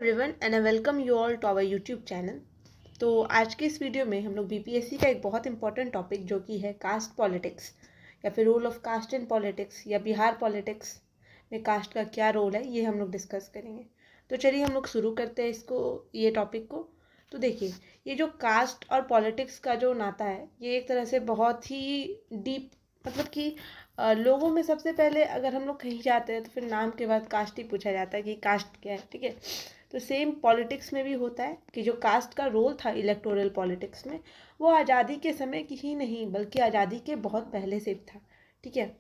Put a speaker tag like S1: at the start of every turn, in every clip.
S1: Everyone and I welcome you all to our YouTube channel. तो आज के इस वीडियो में हम लोग बीपीएससी का एक बहुत इंपॉर्टेंट टॉपिक जो कि है कास्ट पॉलिटिक्स या फिर role of caste in politics या बिहार पॉलिटिक्स में कास्ट का क्या रोल है, ये हम लोग डिस्कस करेंगे। तो चलिए हम लोग शुरू करते हैं ये टॉपिक को। तो देखिए, ये जो कास्ट और पॉलिटिक्स का जो नाता है ये एक तरह से बहुत ही डीप, मतलब कि लोगों में सबसे पहले अगर हम लोग कहीं जाते हैं तो फिर नाम के बाद कास्ट ही पूछा जाता है कि कास्ट क्या है। ठीक है, तो सेम पॉलिटिक्स में भी होता है कि जो कास्ट का रोल था इलेक्टोरल पॉलिटिक्स में, वो आज़ादी के समय की ही नहीं बल्कि आज़ादी के बहुत पहले से था। ठीक है,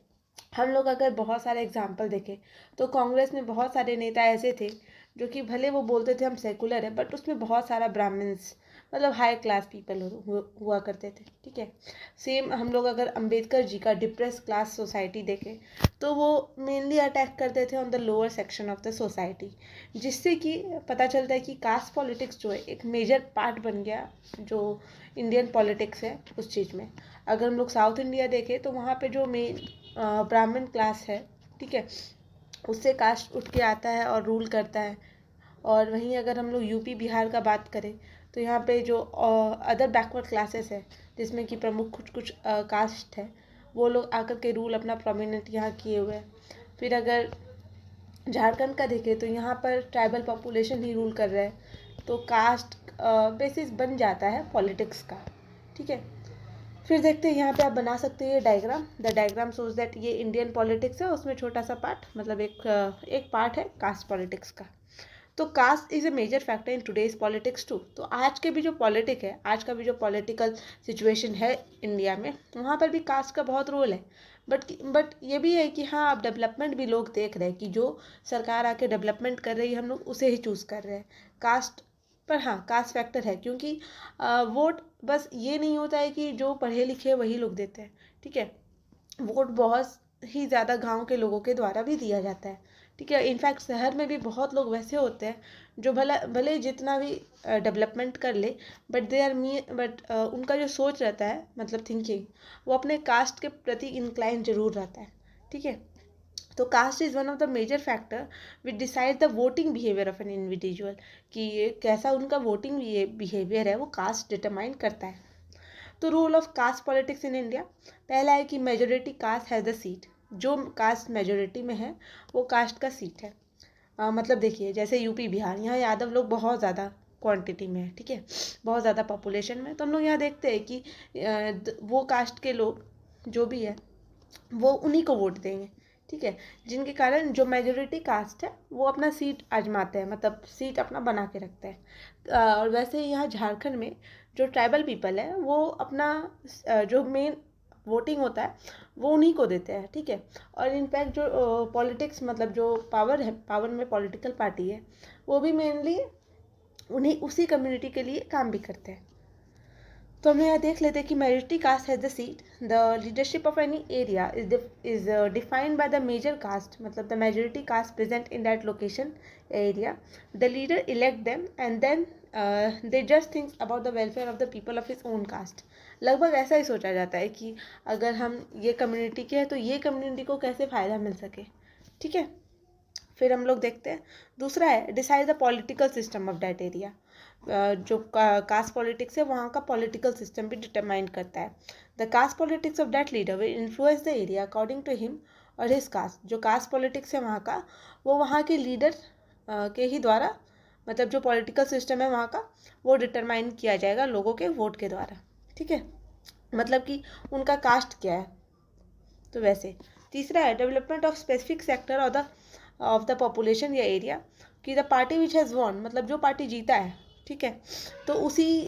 S1: हम लोग अगर बहुत सारे एग्जाम्पल देखें तो कांग्रेस में बहुत सारे नेता ऐसे थे जो कि भले वो बोलते थे हम सेकुलर है, बट उसमें बहुत सारा ब्राह्मण्स, मतलब हाई क्लास पीपल हुआ करते थे। ठीक है, सेम हम लोग अगर अंबेडकर जी का डिप्रेस क्लास सोसाइटी देखें तो वो मेनली अटैक करते थे on the lower section of the society, जिससे कि पता चलता है कि कास्ट पॉलिटिक्स जो है एक मेजर पार्ट बन गया जो इंडियन पॉलिटिक्स है उस चीज़ में। अगर हम लोग साउथ इंडिया देखें तो वहाँ पे जो मेन ब्राह्मण क्लास है, ठीक है, उससे कास्ट उठ के आता है और रूल करता है। और वहीं अगर हम लोग यूपी बिहार का बात करें तो यहाँ पे जो अदर बैकवर्ड क्लासेस है जिसमें कि प्रमुख कुछ कुछ कास्ट है, वो लोग आकर के रूल अपना प्रोमिनेंट यहाँ किए हुए हैं। फिर अगर झारखंड का देखें तो यहाँ पर ट्राइबल पॉपुलेशन ही रूल कर रहा है, तो कास्ट बेसिस बन जाता है पॉलिटिक्स का। ठीक है, फिर देखते हैं यहाँ पे आप बना सकते हैं ये diagram. The diagram shows that ये इंडियन पॉलिटिक्स है, उसमें छोटा सा पार्ट, मतलब एक पार्ट है कास्ट पॉलिटिक्स का। तो caste is a major factor in today's politics too. तो आज के भी जो पॉलिटिक है, आज का भी जो पॉलिटिकल सिचुएशन है इंडिया में, वहाँ पर भी कास्ट का बहुत रोल है। बट ये भी है कि हाँ, अब डेवलपमेंट भी लोग देख रहे हैं कि जो सरकार आके डेवलपमेंट कर रही है हम लोग उसे ही चूज़ कर रहे हैं कास्ट पर। हाँ, कास्ट फैक्टर है, क्योंकि वोट बस ये नहीं होता है कि जो पढ़े लिखे वही लोग देते हैं। ठीक है, वोट बहुत ही ज़्यादा गांव के लोगों के द्वारा भी दिया जाता है। ठीक है, इनफैक्ट शहर में भी बहुत लोग वैसे होते हैं जो भले जितना भी डेवलपमेंट कर ले, बट उनका जो सोच रहता है, मतलब थिंकिंग, वो अपने कास्ट के प्रति इंक्लाइन जरूर रहता है। ठीक है, तो caste is one of the major factor which decide the voting behaviour of an individual, कि कैसा उनका वोटिंग बिहेवियर है वो कास्ट डिटरमाइन करता है। तो rule of caste politics in India, पहला है कि majority caste has the seat. जो कास्ट मेजोरिटी में है वो कास्ट का सीट है। मतलब देखिए, जैसे यूपी बिहार, यहाँ यादव लोग बहुत ज़्यादा क्वांटिटी में है। ठीक है, बहुत ज़्यादा पॉपुलेशन में, तो हम लोग यहाँ देखते हैं कि वो कास्ट के लोग जो भी है वो उन्हीं को वोट देंगे। ठीक है, जिनके कारण जो मेजोरिटी कास्ट है वो अपना सीट आजमाते हैं, मतलब सीट अपना बना के रखते हैं। और वैसे ही यहाँ झारखंड में जो ट्राइबल पीपल है वो अपना जो मेन वोटिंग होता है वो उन्हीं को देते हैं। ठीक है, और इनफैक्ट जो पॉलिटिक्स, मतलब जो पावर है, पावर में पॉलिटिकल पार्टी है, वो भी मेनली उन्हीं उसी कम्युनिटी के लिए काम भी करते हैं। तो हम यहाँ देख लेते हैं कि majority caste has the seat. The leadership of any area is defined by the major caste, मतलब the majority caste present in that location area. The leader elect them and then they just thinks about the welfare of the people of his own caste. लगभग ऐसा ही सोचा जाता है कि अगर हम ये कम्युनिटी के हैं तो ये कम्युनिटी को कैसे फ़ायदा मिल सके। ठीक है, फिर हम लोग देखते हैं दूसरा है decide the political system of that area. जो कास्ट पॉलिटिक्स है वहाँ का पॉलिटिकल सिस्टम भी डिटरमाइन करता है। The caste politics of that leader will influence the area according to him और हिज कास्ट। जो कास्ट पॉलिटिक्स है वहाँ का, वो वहाँ के लीडर के ही द्वारा, मतलब जो पॉलिटिकल सिस्टम है वहाँ का, वो डिटरमाइन किया जाएगा लोगों के वोट के द्वारा। ठीक है, मतलब कि उनका कास्ट क्या है। तो वैसे तीसरा है development of specific sector of the population या एरिया, कि the party which has von, मतलब जो पार्टी जीता है, ठीक है, तो उसी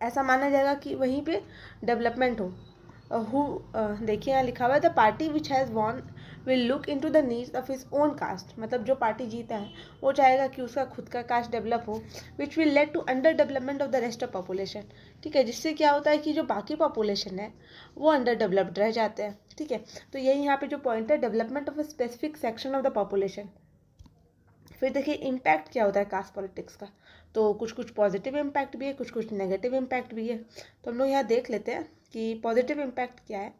S1: ऐसा माना जाएगा कि वहीं पे डेवलपमेंट हो। देखिए यहाँ लिखा हुआ है the party which has won will look into the needs of his own caste. मतलब जो पार्टी जीता है वो चाहेगा कि उसका खुद का कास्ट डेवलप हो, which will lead to under development of the rest of population. ठीक है, जिससे क्या होता है कि जो बाकी पॉपुलेशन है वो अंडर डेवलप्ड रह जाते हैं। ठीक है, तो यही यहाँ पे जो पॉइंट है, development of a specific section of the population. फिर देखिए इम्पैक्ट क्या होता है कास्ट पॉलिटिक्स का। तो कुछ कुछ पॉजिटिव इम्पैक्ट भी है, कुछ कुछ नेगेटिव इम्पैक्ट भी है। तो हम लोग यहाँ देख लेते हैं कि पॉजिटिव इम्पैक्ट क्या है।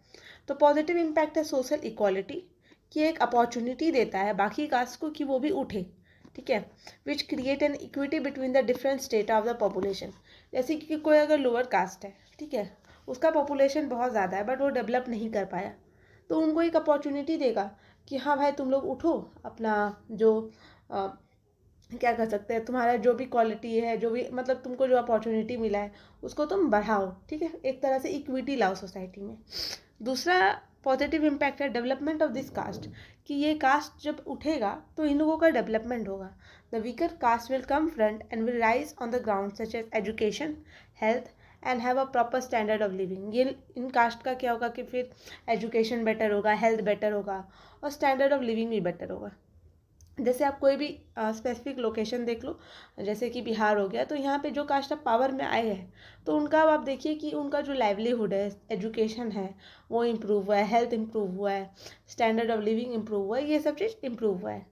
S1: तो पॉजिटिव इम्पैक्ट है सोशल इक्वालिटी, कि एक अपॉर्चुनिटी देता है बाकी कास्ट को कि वो भी उठे। ठीक है, which create an equity between the different state of the population. जैसे कि कोई अगर लोअर कास्ट है, ठीक है, उसका पॉपुलेशन बहुत ज़्यादा है बट वो डेवलप नहीं कर पाया, तो उनको एक अपॉर्चुनिटी देगा कि हाँ भाई तुम लोग उठो, अपना जो क्या कर सकते हैं, तुम्हारा जो भी क्वालिटी है, जो भी मतलब तुमको जो अपॉर्चुनिटी मिला है उसको तुम बढ़ाओ, ठीक है, एक तरह से इक्विटी लाओ सोसाइटी में। दूसरा पॉजिटिव इम्पैक्ट है डेवलपमेंट ऑफ दिस कास्ट, कि ये कास्ट जब उठेगा तो इन लोगों का डेवलपमेंट होगा। The weaker caste will come front and will rise on the ground such as education, health and have a proper standard of living. ये इन कास्ट का क्या होगा कि फिर एजुकेशन बेटर होगा, हेल्थ बेटर होगा और स्टैंडर्ड ऑफ लिविंग भी बेटर होगा। जैसे आप कोई भी स्पेसिफिक लोकेशन देख लो, जैसे कि बिहार हो गया, तो यहाँ पे जो कास्ट ऑफ पावर में आए हैं तो उनका अब आप देखिए कि उनका जो लाइवलीहुड है, एजुकेशन है, वो इम्प्रूव हुआ है, हेल्थ इम्प्रूव हुआ है, स्टैंडर्ड ऑफ लिविंग इम्प्रूव हुआ है, ये सब चीज़ इम्प्रूव हुआ है।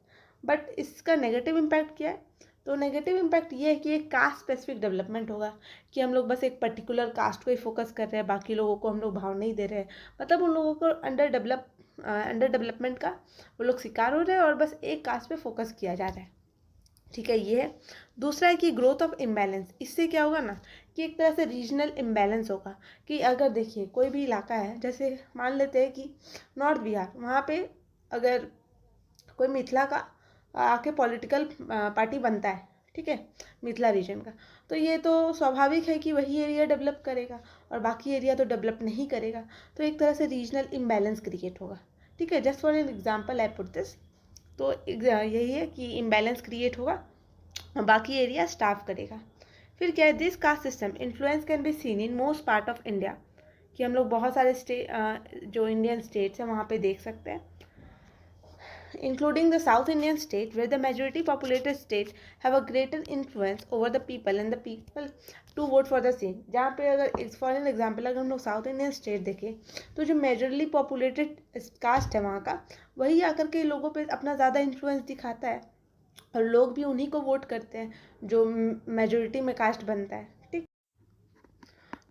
S1: बट इसका नेगेटिव इम्पैक्ट क्या है? तो नेगेटिव इम्पैक्ट ये है कि एक कास्ट स्पेसिफिक डेवलपमेंट होगा, कि हम लोग बस एक पर्टिकुलर कास्ट को ही फोकस कर रहे हैं, बाकी लोगों को हम लोग भाव नहीं दे रहे हैं, मतलब उन लोगों को अंडर डेवलपमेंट का वो लोग शिकार हो रहे हैं और बस एक कास्ट पे फोकस किया जा रहा है, ठीक है, ये है। दूसरा है कि ग्रोथ ऑफ इम्बैलेंस, इससे क्या होगा ना कि एक तरह से रीजनल इम्बैलेंस होगा, कि अगर देखिए कोई भी इलाका है, जैसे मान लेते हैं कि नॉर्थ बिहार, वहाँ पे अगर कोई मिथिला का आके पॉलिटिकल पार्टी बनता है, ठीक है, मिथिला रीजन का, तो ये तो स्वाभाविक है कि वही एरिया डेवलप करेगा और बाकी एरिया तो डेवलप नहीं करेगा, तो एक तरह से रीजनल इम्बैलेंस क्रिएट होगा, ठीक है। Just for an example I put this, तो यही है कि इम्बैलेंस क्रिएट होगा और बाकी एरिया स्टाफ करेगा। फिर क्या है, this caste system influence can be seen in most part of India, कि हम लोग बहुत सारे जो इंडियन स्टेट्स हैं वहाँ पे देख सकते हैं, including the South Indian state, where the majority populated state have a greater influence over the people and the people to vote for the same। जहाँ पे अगर फॉर एन एग्जाम्पल अगर हम लोग साउथ इंडियन स्टेट देखें, तो जो majorly populated cast है वहाँ का, वही आकर के लोगों पे अपना ज़्यादा इन्फ्लुएंस दिखाता है और लोग भी उन्हीं को वोट करते हैं जो मेजोरिटी में कास्ट बनता है, ठीक।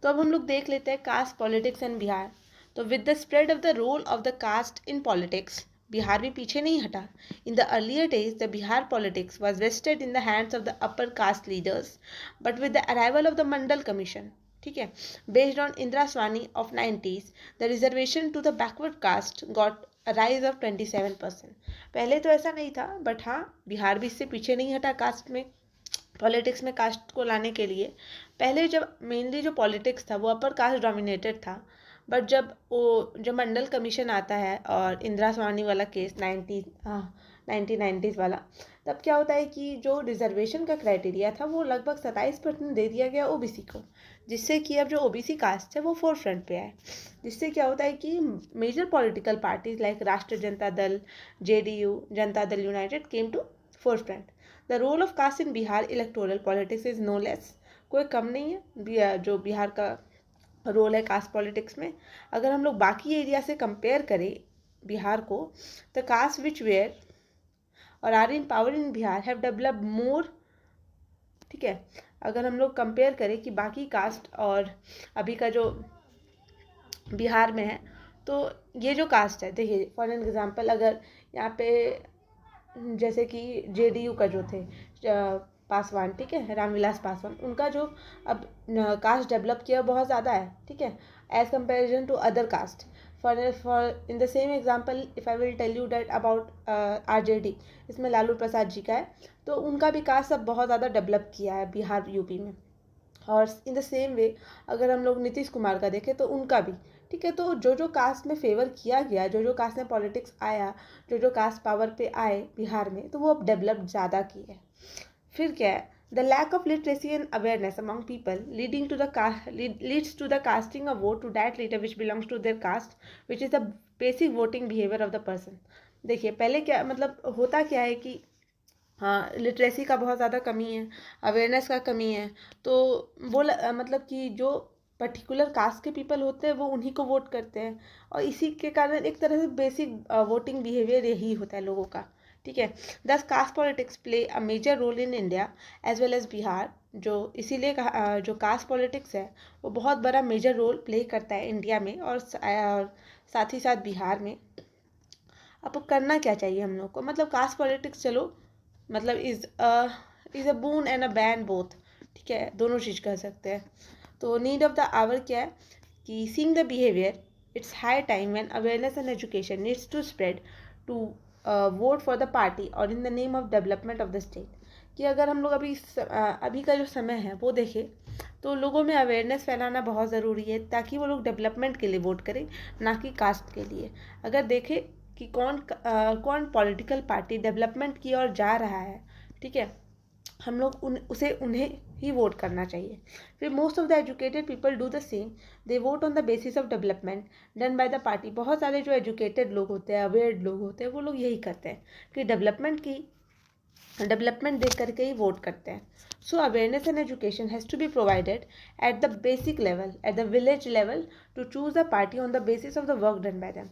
S1: तो अब हम लोग देख लेते हैं कास्ट पॉलिटिक्स इन बिहार। तो with the spread of the role of the caste in politics, Bihar भी पीछे नहीं हटा। In the earlier days the Bihar politics was vested in the hands of the upper caste leaders, but with the arrival of the Mandal commission, ठीक है, based on Indira Sawhney of 90s, the reservation to the backward caste got rise of 27%। पहले तो ऐसा नहीं था, but हाँ, बिहार भी इससे पीछे नहीं हटा कास्ट में, पॉलिटिक्स में कास्ट को लाने के लिए। पहले जब मेनली जो पॉलिटिक्स था वो अपर कास्ट डोमिनेटेड था, बट जब मंडल कमीशन आता है और इंदिरा स्वामी वाला केस 1990s वाला, तब क्या होता है कि जो रिजर्वेशन का क्राइटेरिया था वो लगभग 27% दे दिया गया ओबीसी को, जिससे कि अब जो ओबीसी कास्ट है वो फोर फ्रंट पे आए। जिससे क्या होता है कि मेजर पॉलिटिकल पार्टीज लाइक राष्ट्रीय Janata Dal, JDU, Janata Dal United came to forefront. The role of caste in Bihar electoral politics is no less, कोई कम नहीं है जो बिहार का रोल है कास्ट पॉलिटिक्स में। अगर हम लोग बाकी एरिया से कंपेयर करें बिहार को, द कास्ट विच वेयर और are in power in Bihar have develop more, ठीक है। अगर हम लोग कंपेयर करें कि बाकी कास्ट और अभी का जो बिहार में है, तो ये जो कास्ट है, देखिए फॉर एन एग्जांपल, अगर यहाँ पे जैसे कि जेडीयू का जो थे पासवान, ठीक है, रामविलास पासवान, उनका जो अब कास्ट डेवलप किया बहुत ज़्यादा है, ठीक है, as comparison to other caste. For in the same example if I will tell you that about RJD, इसमें लालू प्रसाद जी का है, तो उनका भी कास्ट अब बहुत ज़्यादा डेवलप किया है बिहार यूपी में। और इन द सेम वे अगर हम लोग नीतीश कुमार का देखें तो उनका भी, ठीक है। तो जो जो कास्ट में फेवर किया गया, जो जो कास्ट में पॉलिटिक्स आया, जो जो कास्ट पावर पे आए बिहार में, तो वो अब डेवलप ज़्यादा की है। फिर क्या है, the lack of literacy and awareness among people leading to the leads to the casting a vote to that leader which belongs to their caste which is the basic voting behaviour of the person. देखिए पहले क्या मतलब होता क्या है कि हाँ, literacy का बहुत ज़्यादा कमी है, अवेयरनेस का कमी है, तो वो मतलब कि जो पर्टिकुलर कास्ट के पीपल होते हैं वो उन्हीं को वोट करते हैं, और इसी के कारण एक तरह से बेसिक वोटिंग बिहेवियर यही होता है लोगों का, ठीक है। This caste politics play a major role in India as well as Bihar, जो इसीलिए जो कास्ट पॉलिटिक्स है वो बहुत बड़ा मेजर रोल प्ले करता है इंडिया में और साथ ही साथ बिहार में। अब करना क्या चाहिए हम लोग को, मतलब कास्ट पॉलिटिक्स चलो मतलब is a boon and a ban both, ठीक है, दोनों चीज़ कर सकते हैं। तो नीड ऑफ द आवर क्या है कि seeing the behaviour, it's high time when awareness and education needs to spread to vote for the party और in the name of development of the state. कि अगर हम लोग अभी का जो समय है वो देखें तो लोगों में अवेयरनेस फैलाना बहुत ज़रूरी है ताकि वो लोग डेवलपमेंट के लिए वोट करें, ना कि कास्ट के लिए। अगर देखें कि कौन पॉलिटिकल पार्टी डेवलपमेंट की ओर जा रहा है, ठीक है, हम लोग उन्हें ही वोट करना चाहिए। फिर most of the educated people do the same, they vote on the basis of development done by the party. बहुत सारे जो एजुकेटेड लोग होते हैं, अवेयर लोग होते हैं, वो लोग यही करते हैं कि डेवलपमेंट देख करके ही वोट करते हैं। So awareness and education has to be provided at the basic level, at the village level, to choose the party on the basis of the work done by them.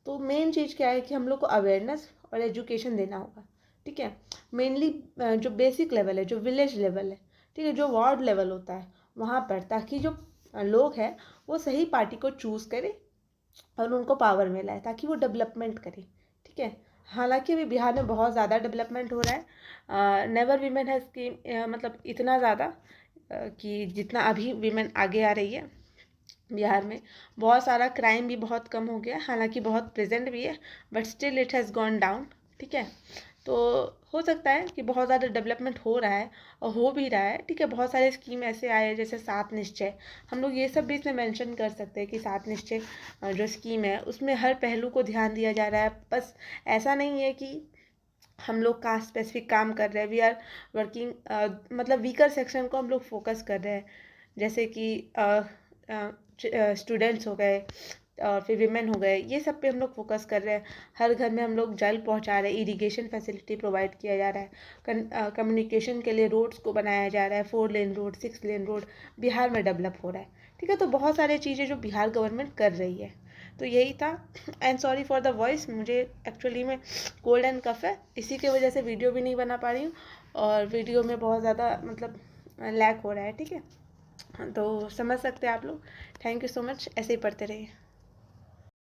S1: तो main चीज़ क्या है कि हम लोग को अवेयरनेस और education देना होगा, ठीक है। मेनली जो बेसिक लेवल है, जो विलेज लेवल है, ठीक है, जो वार्ड लेवल होता है वहाँ पर, ताकि जो लोग हैं वो सही पार्टी को चूज़ करें और उनको पावर में लाए ताकि वो डेवलपमेंट करें, ठीक है। हालांकि अभी बिहार में बहुत ज़्यादा डेवलपमेंट हो रहा है। नेवर वीमेन हैज़ स्कीम, मतलब इतना ज़्यादा कि जितना अभी वीमेन आगे आ रही है बिहार में। बहुत सारा क्राइम भी बहुत कम हो गया, हालांकि बहुत प्रेजेंट भी है, but still it has gone down, ठीक है। तो हो सकता है कि बहुत ज़्यादा डेवलपमेंट हो रहा है और हो भी रहा है, ठीक है। बहुत सारे स्कीम ऐसे आए हैं जैसे 7 निश्चय, हम लोग ये सब भी इसमें मेंशन कर सकते हैं कि 7 निश्चय जो स्कीम है उसमें हर पहलू को ध्यान दिया जा रहा है। बस ऐसा नहीं है कि हम लोग का स्पेसिफिक काम कर रहे हैं, वी आर वर्किंग, मतलब वीकर सेक्शन को हम लोग फोकस कर रहे हैं, जैसे कि स्टूडेंट्स हो गए और फिर विमेन हो गए, ये सब पे हम लोग फोकस कर रहे हैं। हर घर में हम लोग जल पहुंचा रहे हैं, इरिगेशन फैसिलिटी प्रोवाइड किया जा रहा है, कम्युनिकेशन के लिए रोड्स को बनाया जा रहा है, 4 lane road, 6 lane road Bihar में डेवलप हो रहा है, ठीक है। तो बहुत सारी चीज़ें जो बिहार गवर्नमेंट कर रही है। तो यही था, and sorry for the voice, मुझे एक्चुअली में कोल्ड एंड कफ है, इसी की वजह से वीडियो भी नहीं बना पा रही हूँ और वीडियो में बहुत ज़्यादा मतलब लैक हो रहा है, ठीक है। तो समझ सकते हैं आप लोग। थैंक यू सो मच, ऐसे ही पढ़ते रहिए।